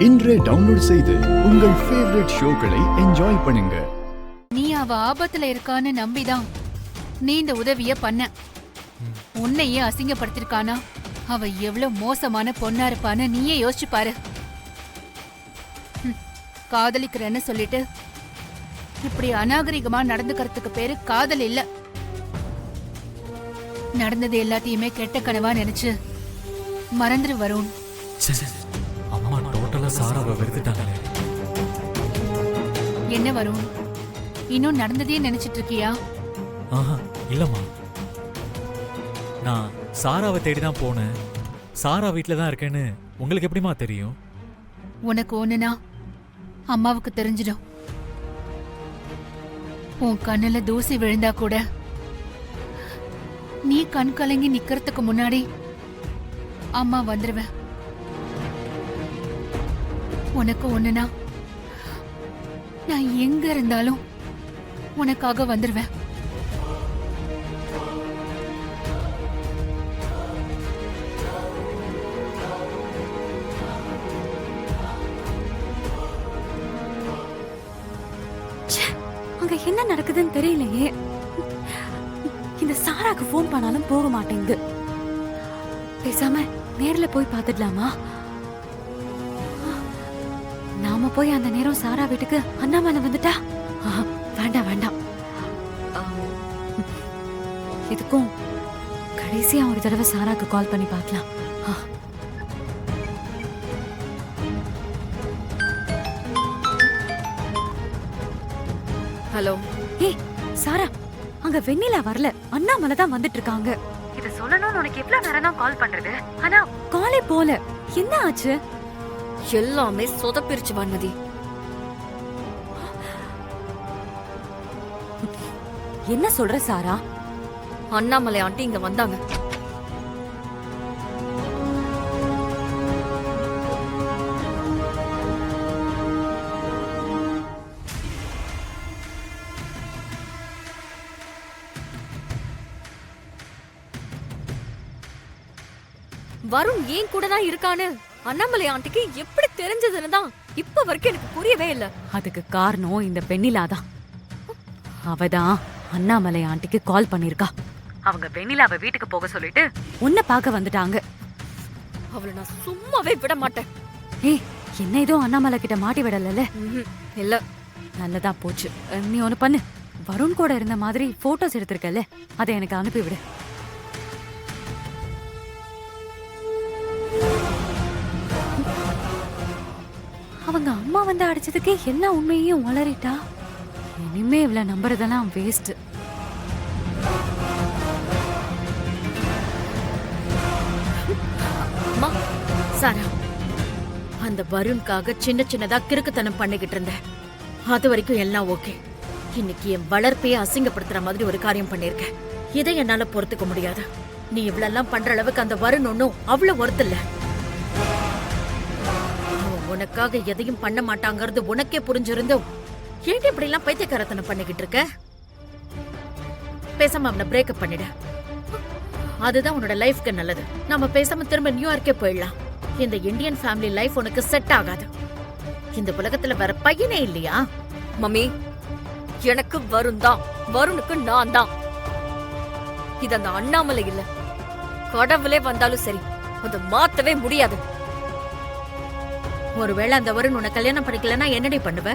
இன்றே டவுன்லோட் செய்து உங்கள் ஃபேவரட் ஷோக்களை என்ஜாய் பண்ணுங்க. நீ அவ ஆபத்துல இருக்கான்னு நம்பிதான் நீ இந்த உதவிய பண்ண. உன்னையே அசிங்கப்படுத்திருக்கானா? அவ எவ்வளவு மோசமான பொண்ணா இருப்பான்னு நீயே யோசிச்சு பாரு. காதலிக்கிறேன்னு சொல்லிட்டு இப்படி அநாகரிகமா நடந்துக்கிறதுக்கு பேரு காதல் இல்ல. நடந்தது எல்லாத்தையுமே கெட்ட கனவா நினைச்சு மறந்துரு வருண். அம்மா டோட்டலா சாராவை வெறுத்துட்டாங்களே. என்ன வருண், இன்னும் நடந்ததே நினைச்சிட்டு இருக்கியா? ஆஹா இல்லம்மா, நான் சாராவை தேடிதான் போனேன். சாரா வீட்டுல தான் இருக்கேன்னு உங்களுக்கு எப்படிமா தெரியும்? உனக்கு ஒண்ணுனா அம்மாவுக்கு தெரிஞ்சிடும். உன் கண்ணுல தூசி விழுந்தா கூட நீ கண் கலங்கி நிக்கிறதுக்கு முன்னாடி அம்மா வந்துருவ. உனக்கு ஒண்ணுனா நான் எங்க இருந்தாலும் உனக்காக வந்துருவேன். அங்க என்ன நடக்குதுன்னு தெரியலையே. இந்த சாராக்கு போன் பண்ணாலும் போக மாட்டேங்குது. பேசாம நேர்ல போய் பாத்துடலாமா? நாம போய் அந்த நேரம் சாரா வீட்டுக்கு அண்ணாமலை வந்துட்டா வேண்டாம் வேண்டாம். எதுக்கும் கடைசியா ஒரு தடவை சாராக்கு கால் பண்ணி பார்க்கலாம். ஹலோ. ஏய் சாரா, அங்க வெண்ணிலா வரல, அண்ணாமலை தான் வந்துட்டு இருக்காங்க. இத சொல்லணும்னு உனக்கு எவ்வளவு நேரம் தான் கால் பண்றது? ஆனா காலே போல. என்ன ஆச்சு? எல்லாமே சொதப்பிருச்சு வான்மதி. என்ன சொல்ற சாரா? அண்ணாமலை ஆண்டி இங்க வந்தாங்க. வருண் ஏன் கூட தான் இருக்கான்னு அண்ணாமலை ஆண்டிக்கு எப்படி தெரிஞ்சதுன்னு தான் இப்ப வரைக்கும் எனக்கு புரியவே இல்ல. அதுக்கு காரணம் இந்த வெண்ணிலா தான். அவதான் அண்ணாமலை ஆண்டிக்கு கால் பண்ணிருக்கா. அவங்க வெண்ணிலாவை வீட்டுக்கு போக சொல்லிட்டு உன்னை பார்க்க வந்துட்டாங்க. அவளை நான் சும்மாவே விட மாட்டேன். ஏய், என்ன ஏதோ அண்ணாமலை கிட்ட மாட்டி விடல? இல்ல. நல்லதா போச்சு. நீ ஒண்ணு பண்ணு, வருண் கூட இருந்த மாதிரி போட்டோஸ் எடுத்திருக்கல, அதை எனக்கு அனுப்பி விடு. அவங்க அம்மா வந்து அடிச்சதுக்கே எல்லா உண்மையையும் வளரிட்டா. இனிமே இவ்வளவு நம்புறதெல்லாம் வேஸ்ட். அம்மா, சாரா, அந்த வருண்காக சின்ன சின்னதா கிறுக்குத்தனம் பண்ணிக்கிட்டு இருந்தேன். அது வரைக்கும் எல்லாம் ஓகே. இன்னைக்கு என் வளர்ப்பையே அசிங்கப்படுத்துற மாதிரி ஒரு காரியம் பண்ணிருக்கேன். இதை என்னால பொறுத்துக்க முடியாது. நீ இவ்வளவு பண்ற அளவுக்கு அந்த வருண் ஒன்னும் அவ்வளவு ஒருத்து இல்ல. உனக்காக எதையும் பண்ண மாட்டாங்கிறது உனக்கே புரிஞ்சிருந்தோம். ஏன் இப்படி எல்லாம் பைத்தியக்காரத்தனம் பண்ணிக்கிட்டு இருக்க? பேசாம அவனை பிரேக்கப் பண்ணிடு. அதுதான் உன்னோட லைஃப்க்கு நல்லது. நாம பேசாம திரும்ப நியூயார்க்கே போயிடலாம். இந்த இந்தியன் ஃபேமிலி லைஃப் உனக்கு செட் ஆகாது. இந்த உலகத்துல வேற பையனே இல்லையா? மம்மி, எனக்கு வருண் தான். வருணுக்கு நான் தான். இது அந்த அண்ணாமலை இல்ல. கடவுளே வந்தாலும் சரி, அதை மாத்தவே முடியாது. ஒருவேளை அந்த வருண் உன்னை கல்யாணம் பண்ணிக்கலன்னா என்னடி பண்ணுவ?